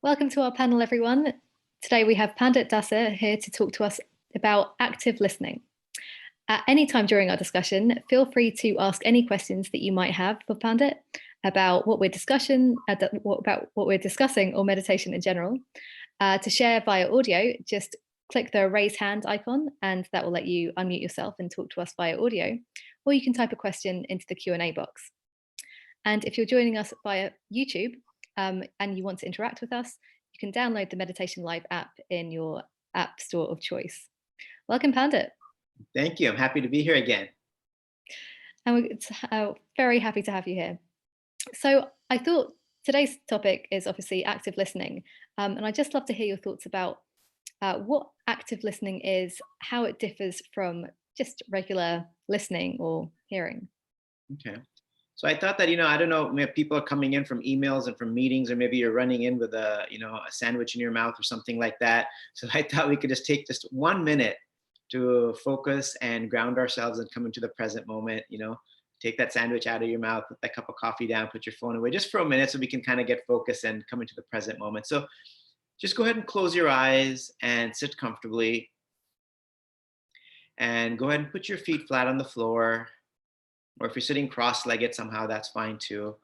Welcome to our panel, everyone. Today we have Pandit Dasa here to talk to us about active listening. At any time during our discussion, feel free to ask any questions that you might have for Pandit about what we're discussing or meditation in general. To share via audio, just click the raise hand icon and that will let you unmute yourself and talk to us via audio, or you can type a question into the Q&A box. And if you're joining us via YouTube and you want to interact with us, you can download the Meditation Live app in your app store of choice. Welcome, Pandit. Thank you. I'm happy to be here again. And we're very happy to have you here. So I thought today's topic is obviously active listening. And I'd just love to hear your thoughts about what active listening is, how it differs from just regular listening or hearing. Okay. So I thought that, I don't know, maybe people are coming in from emails and from meetings, or maybe you're running in with a sandwich in your mouth or something like that. So I thought we could just take just 1 minute to focus and ground ourselves and come into the present moment. Take that sandwich out of your mouth, put that cup of coffee down, put your phone away just for a minute so we can kind of get focused and come into the present moment. So just go ahead and close your eyes and sit comfortably. And go ahead and put your feet flat on the floor. Or if you're sitting cross-legged somehow, that's fine too.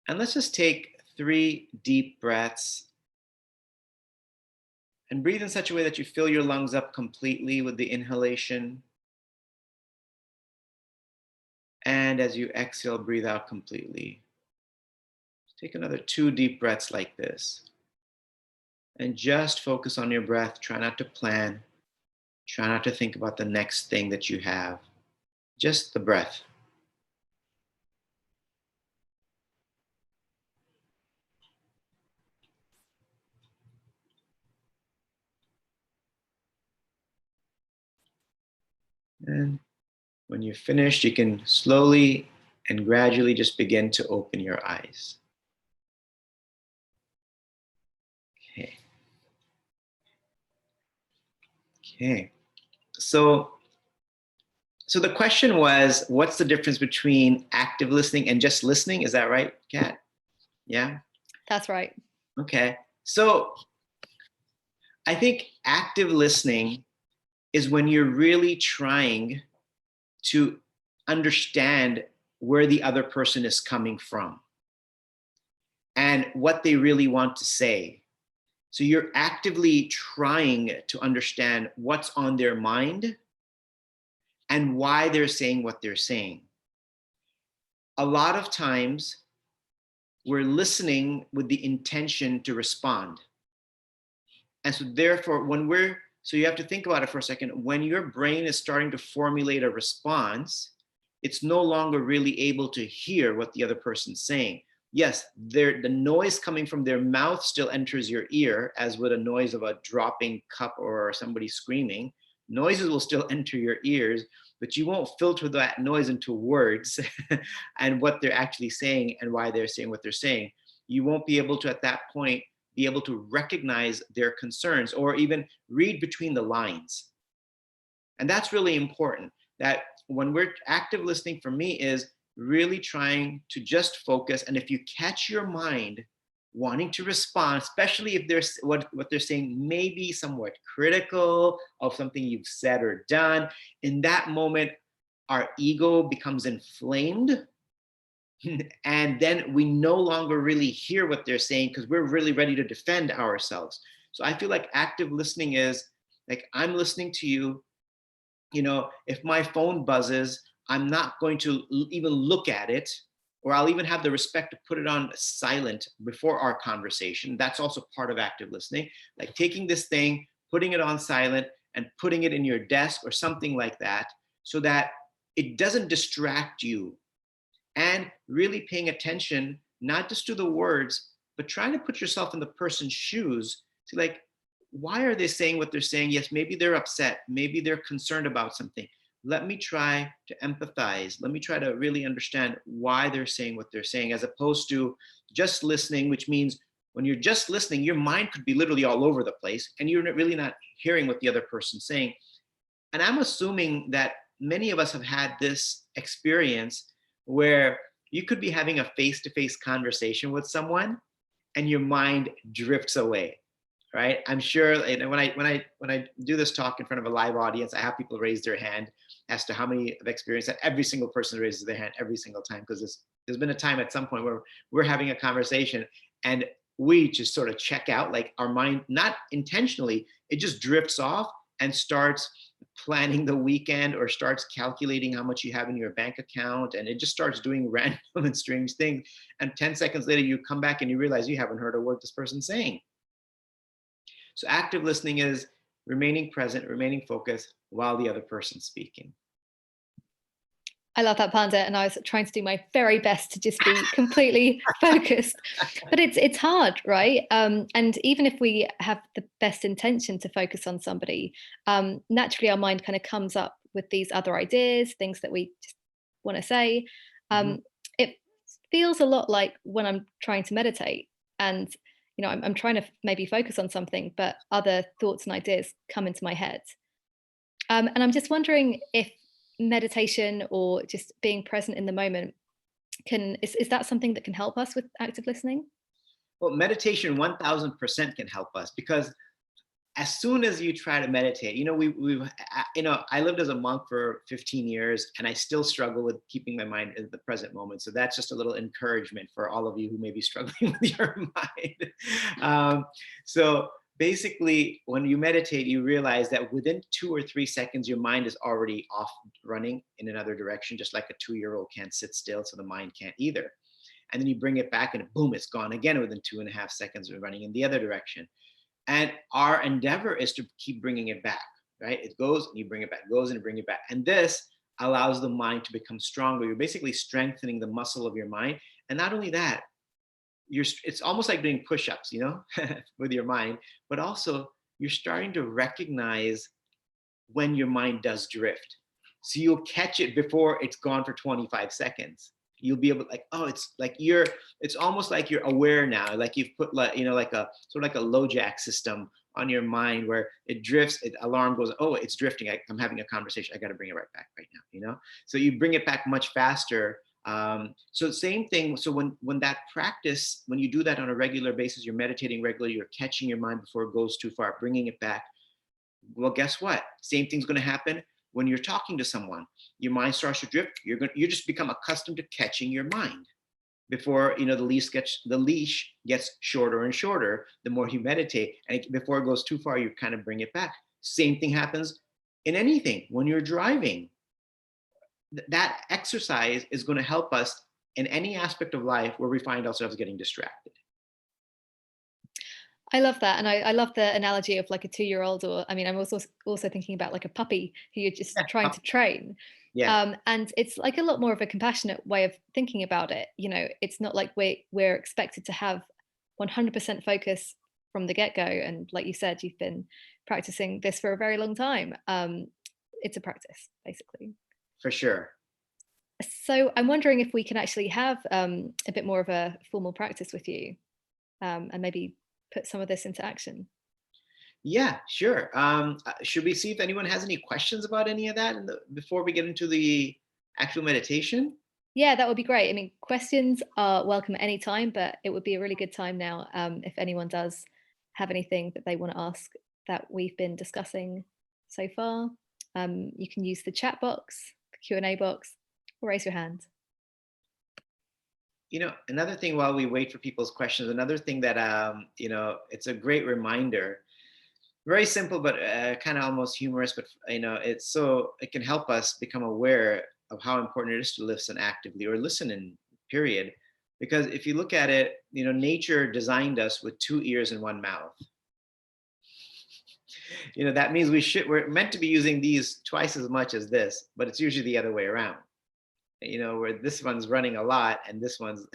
And let's just take 3 deep breaths. And breathe in such a way that you fill your lungs up completely with the inhalation. And as you exhale, breathe out completely. Take another 2 deep breaths like this. And just focus on your breath. Try not to plan. Try not to think about the next thing that you have. Just the breath. And when you're finished, you can slowly and gradually just begin to open your eyes. Okay. So the question was, what's the difference between active listening and just listening? Is that right, Kat? Yeah? That's right. Okay. So I think active listening is when you're really trying to understand where the other person is coming from and what they really want to say. So you're actively trying to understand what's on their mind and why they're saying what they're saying. A lot of times, we're listening with the intention to respond. And so therefore, so you have to think about it for a second. When your brain is starting to formulate a response, it's no longer really able to hear what the other person's saying. Yes, the noise coming from their mouth still enters your ear, as would a noise of a dropping cup or somebody screaming. Noises will still enter your ears, but you won't filter that noise into words and what they're actually saying and why they're saying what they're saying. You won't be able to, at that point, be able to recognize their concerns or even read between the lines. And that's really important, that when we're active listening, for me, is really trying to just focus. And if you catch your mind wanting to respond, especially if there's what they're saying may be somewhat critical of something you've said or done, in that moment, our ego becomes inflamed. And then we no longer really hear what they're saying because we're really ready to defend ourselves. So I feel like active listening is like, I'm listening to you. If my phone buzzes, I'm not going to even look at it, or I'll even have the respect to put it on silent before our conversation. That's also part of active listening, like taking this thing, putting it on silent and putting it in your desk or something like that, so that it doesn't distract you, and really paying attention, not just to the words, but trying to put yourself in the person's shoes to like, why are they saying what they're saying? Yes, maybe they're upset. Maybe they're concerned about something. Let me try to empathize. Let me try to really understand why they're saying what they're saying, as opposed to just listening, which means when you're just listening, your mind could be literally all over the place and you're really not hearing what the other person's saying. And I'm assuming that many of us have had this experience where you could be having a face-to-face conversation with someone and your mind drifts away, right? I'm sure, when I do this talk in front of a live audience, I have people raise their hand as to how many have experienced that. Every single person raises their hand every single time, because there's been a time at some point where we're having a conversation and we just sort of check out, like our mind, not intentionally, it just drifts off and starts planning the weekend or starts calculating how much you have in your bank account, and it just starts doing random and strange things. And 10 seconds later, you come back and you realize you haven't heard a word this person's saying. So active listening is remaining present, remaining focused while the other person's speaking. I love that, Panda, and I was trying to do my very best to just be completely focused, but it's hard, right? And even if we have the best intention to focus on somebody, naturally our mind kind of comes up with these other ideas, things that we just want to say. Mhm. It feels a lot like when I'm trying to meditate, and I'm trying to maybe focus on something, but other thoughts and ideas come into my head. And I'm just wondering if meditation or just being present in the moment is that something that can help us with active listening? Well, meditation 1000% can help us, because as soon as you try to meditate, I lived as a monk for 15 years and I still struggle with keeping my mind in the present moment. So that's just a little encouragement for all of you who may be struggling with your mind. So basically, when you meditate, you realize that within 2 or 3 seconds, your mind is already off running in another direction, just like a 2-year-old can't sit still, so the mind can't either. And then you bring it back and boom, it's gone again within 2.5 seconds of running in the other direction. And our endeavor is to keep bringing it back, right? It goes and you bring it back, goes and bring it back. And this allows the mind to become stronger. You're basically strengthening the muscle of your mind. And not only that, it's almost like doing push-ups, with your mind, but also you're starting to recognize when your mind does drift. So you'll catch it before it's gone for 25 seconds. You'll be able, like, oh, it's almost like you're aware now, like you've put, like a sort of like a low jack system on your mind where it drifts, alarm goes, oh, it's drifting. I'm having a conversation. I got to bring it right back right now, So you bring it back much faster. So same thing. So when that practice, when you do that on a regular basis, you're meditating regularly, you're catching your mind before it goes too far, bringing it back. Well, guess what? Same thing's going to happen when you're talking to someone. Your mind starts to drift. You just become accustomed to catching your mind before the leash gets shorter and shorter the more you meditate, and before it goes too far, you kind of bring it back. Same thing happens in anything. When you're driving, that exercise is going to help us in any aspect of life where we find ourselves getting distracted. I love that, and I love the analogy of like a 2-year-old, or I mean, I'm also thinking about like a puppy who you're just trying to train. Yeah, And it's like a lot more of a compassionate way of thinking about it. It's not like we're expected to have 100% focus from the get-go. And like you said, you've been practicing this for a very long time. It's a practice, basically. for sure. So I'm wondering if we can actually have a bit more of a formal practice with you, and maybe put some of this into action. Yeah, sure. Should we see if anyone has any questions about any of that before we get into the actual meditation? Yeah, that would be great. I mean, questions are welcome at any time, but it would be a really good time now, if anyone does have anything that they want to ask that we've been discussing so far. You can use the chat box, the Q&A box, or raise your hand. Another thing, while we wait for people's questions, another thing that, it's a great reminder, very simple, but kind of almost humorous, but, it can help us become aware of how important it is to listen actively, or listen in period. Because if you look at it, nature designed us with 2 ears and 1 mouth. That means we're meant to be using these twice as much as this, but it's usually the other way around. Where this one's running a lot and this one's,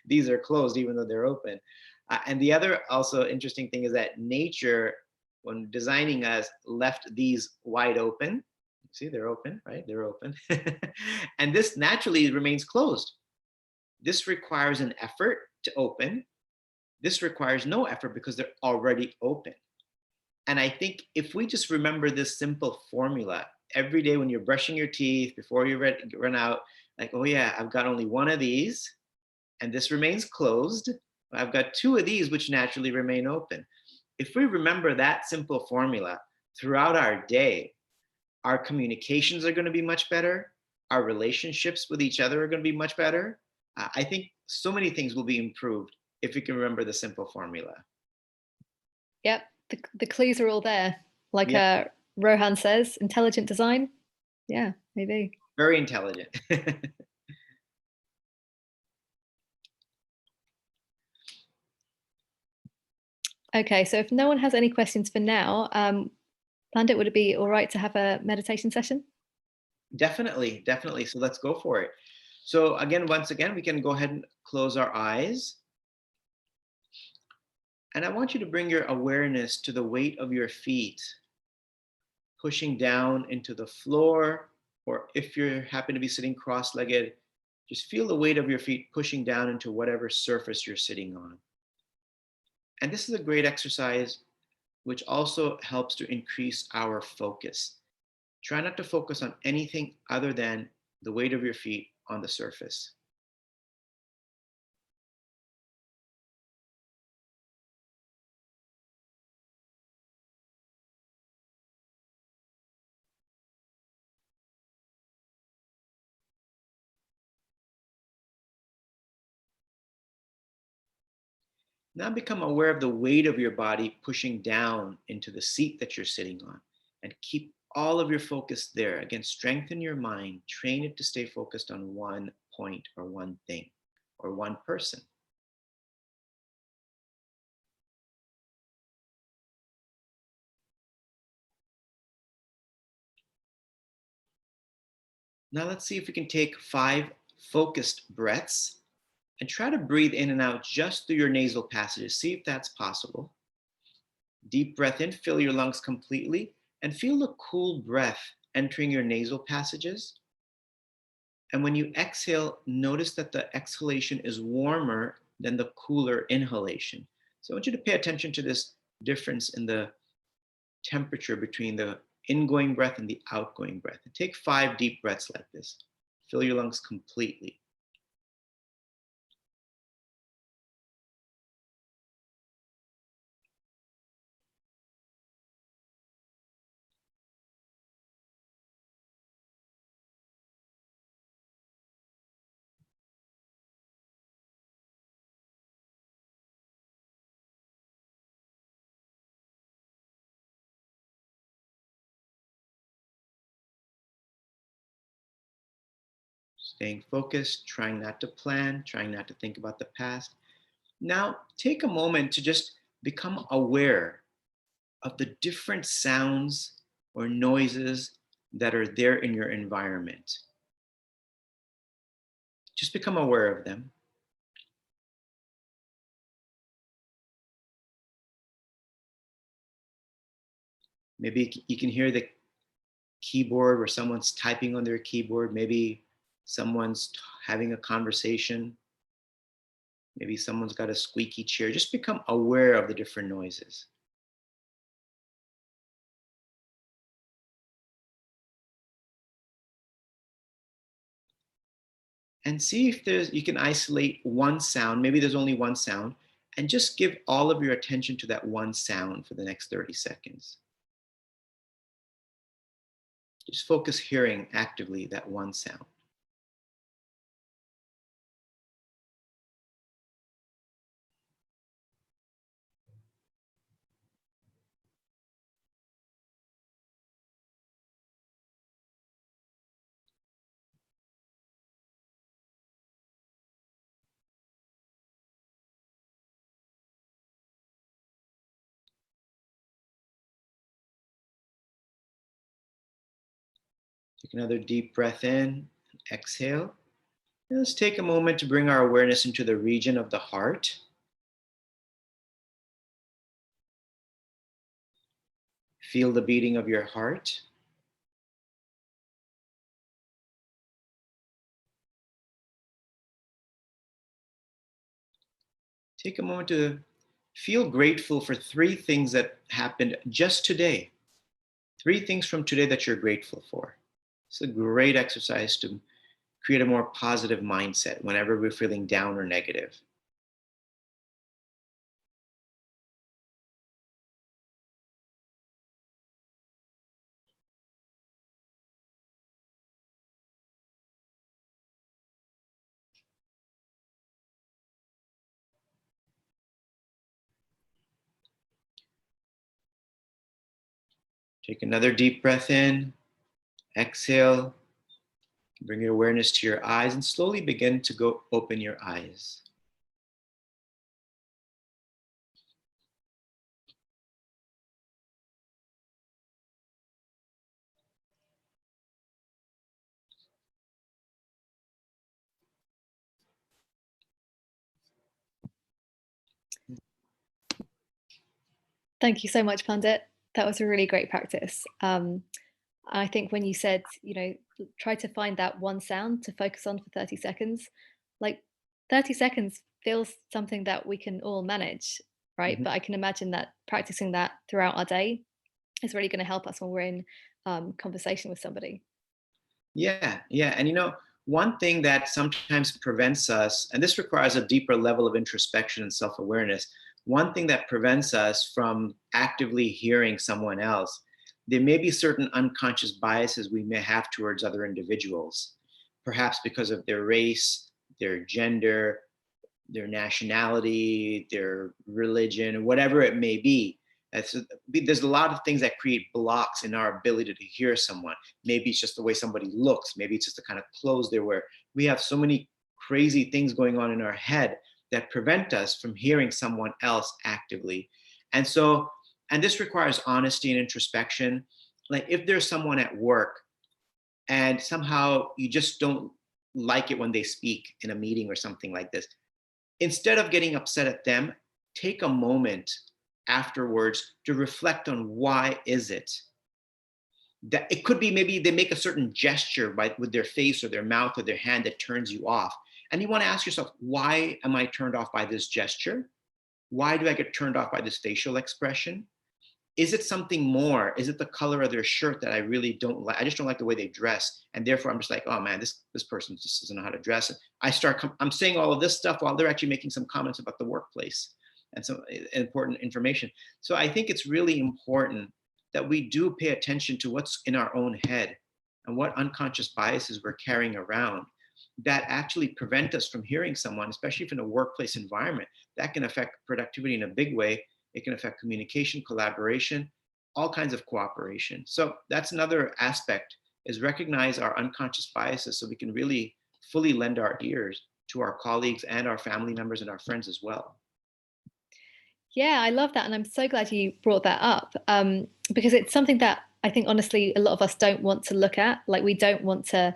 these are closed even though they're open. And the other also interesting thing is that nature, when designing us, left these wide open. See, they're open, right? They're open. And this naturally remains closed. This requires an effort to open. This requires no effort because they're already open. And I think if we just remember this simple formula every day when you're brushing your teeth, before you run out, like, oh yeah, I've got only one of these and this remains closed. I've got two of these which naturally remain open. If we remember that simple formula throughout our day, our communications are going to be much better. Our relationships with each other are going to be much better. I think so many things will be improved if we can remember the simple formula. Yep, the clues are all there. Like Yeah, Rohan says, intelligent design. Yeah, maybe. very intelligent. Okay, so if no one has any questions for now, Pandit, would it be all right to have a meditation session? Definitely, definitely. So let's go for it. So again, once again, we can go ahead and close our eyes. And I want you to bring your awareness to the weight of your feet, pushing down into the floor, or if you happen to be sitting cross-legged, just feel the weight of your feet pushing down into whatever surface you're sitting on. And this is a great exercise which also helps to increase our focus. Try not to focus on anything other than the weight of your feet on the surface. Now become aware of the weight of your body pushing down into the seat that you're sitting on, and keep all of your focus there. Again, strengthen your mind, train it to stay focused on one point or one thing or one person. Now let's see if we can take 5 focused breaths and try to breathe in and out just through your nasal passages. See if that's possible. Deep breath in, fill your lungs completely, and feel the cool breath entering your nasal passages. And when you exhale, notice that the exhalation is warmer than the cooler inhalation. So I want you to pay attention to this difference in the temperature between the ingoing breath and the outgoing breath. And take 5 deep breaths like this. Fill your lungs completely. Staying focused, trying not to plan, trying not to think about the past. Now, take a moment to just become aware of the different sounds or noises that are there in your environment. Just become aware of them. Maybe you can hear the keyboard where someone's typing on their keyboard. Maybe someone's having a conversation. Maybe someone's got a squeaky chair. Just become aware of the different noises. And see if you can isolate one sound. Maybe there's only one sound, and just give all of your attention to that one sound for the next 30 seconds. Just focus hearing actively that one sound. Take another deep breath in, exhale. And let's take a moment to bring our awareness into the region of the heart. Feel the beating of your heart. Take a moment to feel grateful for 3 things that happened just today. 3 things from today that you're grateful for. It's a great exercise to create a more positive mindset whenever we're feeling down or negative. Take another deep breath in, exhale, bring your awareness to your eyes and slowly begin to go open your eyes. Thank you so much, Pandit. That was a really great practice. I think when you said, try to find that one sound to focus on for 30 seconds, like 30 seconds feels something that we can all manage, right? Mhm. But I can imagine that practicing that throughout our day is really going to help us when we're in conversation with somebody. Yeah, yeah. And one thing that sometimes prevents us, and this requires a deeper level of introspection and self awareness, one thing that prevents us from actively hearing someone else, there may be certain unconscious biases we may have towards other individuals, perhaps because of their race, their gender, their nationality, their religion, whatever it may be. There's a lot of things that create blocks in our ability to hear someone. Maybe it's just the way somebody looks. Maybe it's just the kind of clothes they wear. We have so many crazy things going on in our head that prevent us from hearing someone else actively. And this requires honesty and introspection. Like if there's someone at work and somehow you just don't like it when they speak in a meeting or something like this, instead of getting upset at them, take a moment afterwards to reflect on why is it that it could be maybe they make a certain gesture with their face or their mouth or their hand that turns you off. And you want to ask yourself, why am I turned off by this gesture? Why do I get turned off by this facial expression? Is it something more? Is it the color of their shirt that I really don't like? I just don't like the way they dress. And therefore I'm just like, oh man, this person just doesn't know how to dress. I'm saying all of this stuff while they're actually making some comments about the workplace and some important information. So I think it's really important that we do pay attention to what's in our own head and what unconscious biases we're carrying around that actually prevent us from hearing someone, especially if in a workplace environment. That can affect productivity in a big way. It can affect communication, collaboration, all kinds of cooperation. So that's another aspect, is recognize our unconscious biases so we can really fully lend our ears to our colleagues and our family members and our friends as well. Yeah, I love that. And I'm so glad you brought that up because it's something that I think, honestly, a lot of us don't want to look at. Like, we don't want to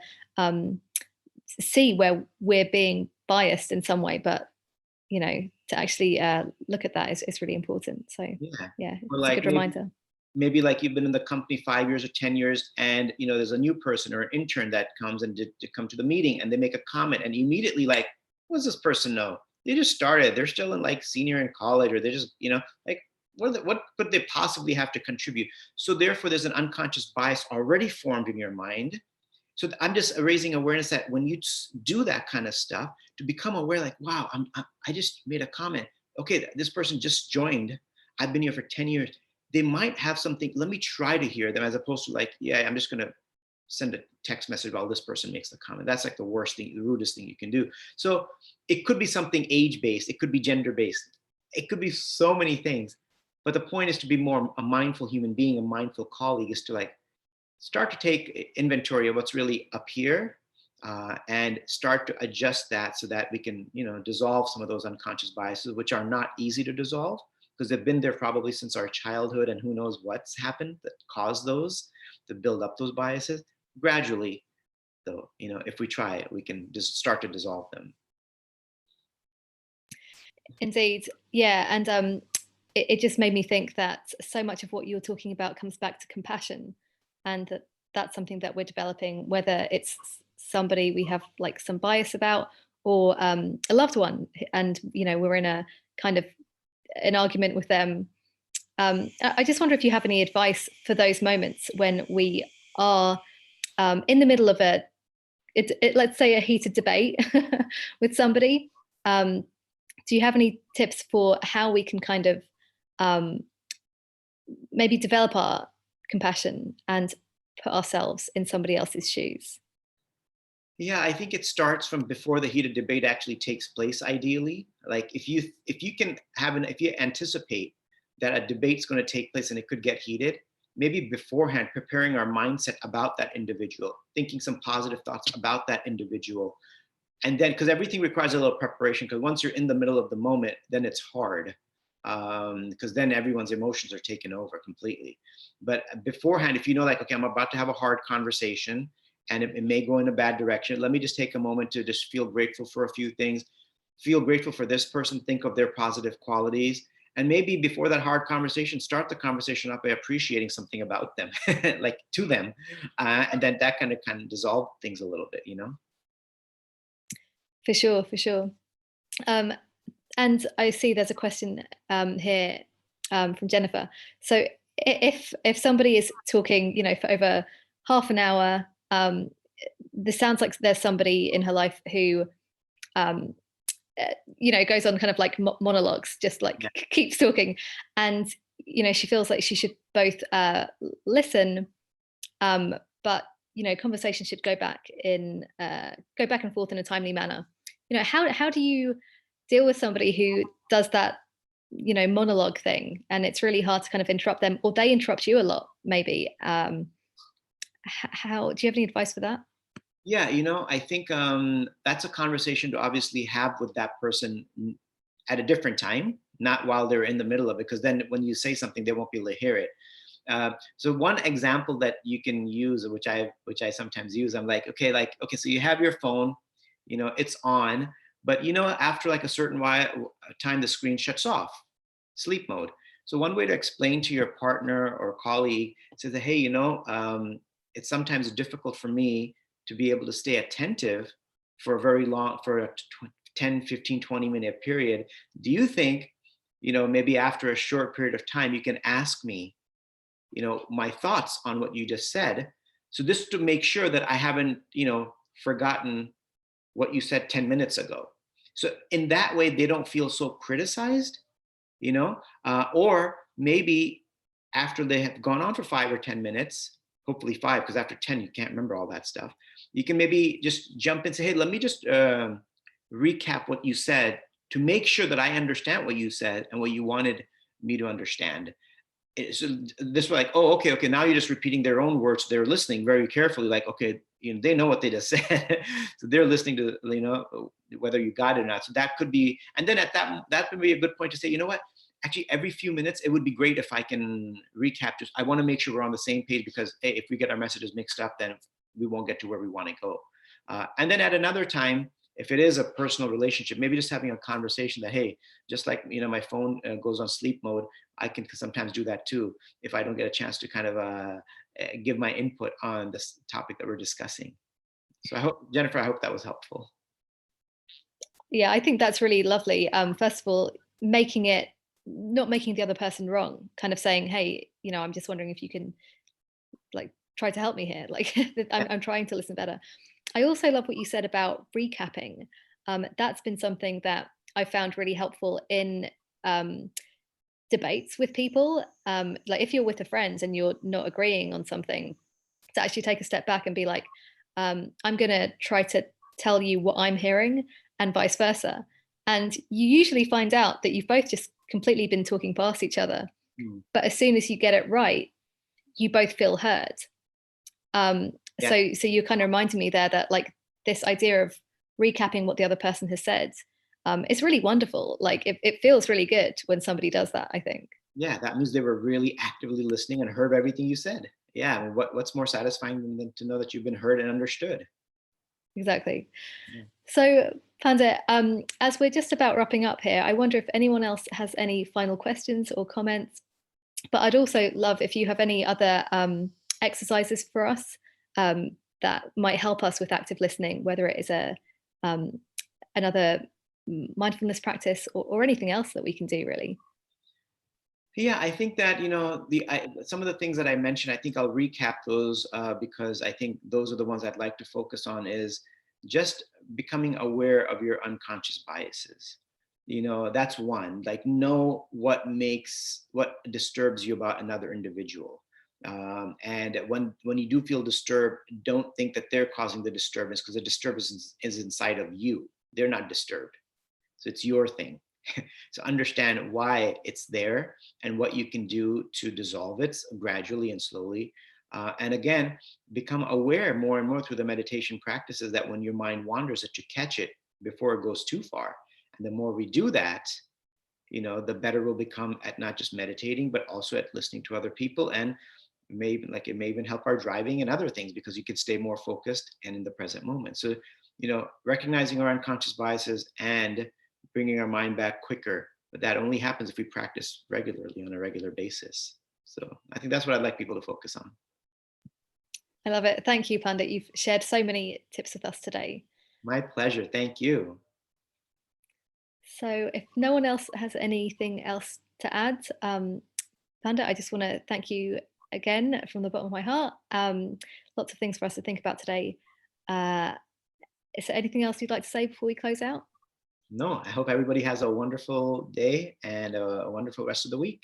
see where we're being biased in some way, but, to actually look at that is really important. So, yeah, Or it's a like good reminder. maybe like you've been in the company 5 years or 10 years and there's a new person or an intern that comes and to come to the meeting and they make a comment and immediately like, what does this person know? They just started, they're still in like senior in college, or they're just like what could they possibly have to contribute? So therefore there's an unconscious bias already formed in your mind. So I'm just raising awareness that when you do that kind of stuff, to become aware, like, wow, I just made a comment. Okay, this person just joined. I've been here for 10 years. They might have something. Let me try to hear them, as opposed to like, yeah, I'm just going to send a text message while this person makes the comment. That's like the worst thing, the rudest thing you can do. So it could be something age-based. It could be gender-based. It could be so many things. But the point is to be more a mindful human being, a mindful colleague, is to like, start to take inventory of what's really up here and start to adjust that so that we can, dissolve some of those unconscious biases, which are not easy to dissolve because they've been there probably since our childhood, and who knows what's happened that caused those to build up those biases. Gradually, though, if we try it, we can just start to dissolve them. Indeed. Yeah. And it just made me think that so much of what you're talking about comes back to compassion, and that's something that we're developing, whether it's somebody we have like some bias about, or a loved one, and we're in a kind of an argument with them. I just wonder if you have any advice for those moments when we are in the middle of let's say a heated debate with somebody. Do you have any tips for how we can kind of maybe develop our compassion and put ourselves in somebody else's shoes? Yeah, I think it starts from before the heated debate actually takes place, ideally. Like if you can if you anticipate that a debate's going to take place and it could get heated, maybe beforehand preparing our mindset about that individual, thinking some positive thoughts about that individual. And then, because everything requires a little preparation, because once you're in the middle of the moment, then it's hard, because then everyone's emotions are taken over completely. But beforehand, if you know, like, okay, I'm about to have a hard conversation and it may go in a bad direction, let me just take a moment to just feel grateful for a few things, feel grateful for this person, think of their positive qualities. And maybe before that hard conversation, start the conversation up by appreciating something about them, like to them. And then that kind of dissolve things a little bit, you know? For sure, for sure. And I see there's a question here from Jennifer. So if somebody is talking, for over half an hour, this sounds like there's somebody in her life who, goes on kind of like monologues, just like Yeah. keeps talking, and she feels like she should both listen, but conversation should go back and forth in a timely manner. How do you deal with somebody who does that monologue thing, and it's really hard to kind of interrupt them, or they interrupt you a lot maybe? How do you have any advice for that? Yeah, I think that's a conversation to obviously have with that person at a different time, not while they're in the middle of it, because then when you say something, they won't be able to hear it. So one example that you can use, which I sometimes use, I'm like, okay, so you have your phone, it's on, but after like a certain time, the screen shuts off, sleep mode. So one way to explain to your partner or colleague says that, hey, it's sometimes difficult for me to be able to stay attentive for a 10, 15, 20-minute period. Do you think, maybe after a short period of time, you can ask me, my thoughts on what you just said? So this to make sure that I haven't, forgotten what you said 10 minutes ago. So in that way, they don't feel so criticized, or maybe after they have gone on for 5 or 10 minutes, hopefully 5, because after 10, you can't remember all that stuff. You can maybe just jump in and say, hey, let me just recap what you said to make sure that I understand what you said and what you wanted me to understand. So this way, like, oh, okay, now you're just repeating their own words. They're listening very carefully, like, okay, they know what they just said. So they're listening to, whether you got it or not. So that could be, and then at that would be a good point to say, you know what, actually every few minutes, it would be great if I can recap. Just, I want to make sure we're on the same page, because hey, if we get our messages mixed up, then we won't get to where we want to go. And then at another time, if it is a personal relationship, maybe just having a conversation that, hey, just like, my phone goes on sleep mode, I can sometimes do that too, if I don't get a chance to kind of give my input on this topic that we're discussing. So I hope, Jennifer, I hope that was helpful. Yeah, I think that's really lovely. First of all, not making the other person wrong, kind of saying, hey, I'm just wondering if you can like try to help me here. Like I'm trying to listen better. I also love what you said about recapping. That's been something that I found really helpful in debates with people. Like if you're with a friend and you're not agreeing on something, to actually take a step back and be like, I'm going to try to tell you what I'm hearing, and vice versa. And you usually find out that you've both just completely been talking past each other. Mm. But as soon as you get it right, you both feel heard. Yeah. So you're kind of reminding me there that like this idea of recapping what the other person has said, is really wonderful. Like it feels really good when somebody does that, I think. Yeah, that means they were really actively listening and heard everything you said. Yeah, I mean, what's more satisfying than to know that you've been heard and understood? Exactly. Yeah. So Panda, as we're just about wrapping up here, I wonder if anyone else has any final questions or comments. But I'd also love if you have any other exercises for us that might help us with active listening, whether it is another mindfulness practice, or anything else that we can do, really. Yeah, I think that some of the things that I mentioned, I think I'll recap those, because I think those are the ones I'd like to focus on. Is just becoming aware of your unconscious biases. That's one. Like, know what disturbs you about another individual. And when you do feel disturbed, don't think that they're causing the disturbance, because the disturbance is inside of you. They're not disturbed, so it's your thing. to understand why it's there and what you can do to dissolve it gradually and slowly. And again, become aware more and more through the meditation practices that when your mind wanders, that you catch it before it goes too far. And the more we do that, the better we'll become at not just meditating, but also at listening to other people. And maybe like it may even help our driving and other things because you can stay more focused and in the present moment. So, recognizing our unconscious biases and bringing our mind back quicker. But that only happens if we practice regularly on a regular basis. So I think that's what I'd like people to focus on. I love it. Thank you, Pandit. You've shared so many tips with us today. My pleasure. Thank you. So if no one else has anything else to add, Pandit, I just want to thank you again from the bottom of my heart. Lots of things for us to think about today. Is there anything else you'd like to say before we close out? No, I hope everybody has a wonderful day and a wonderful rest of the week.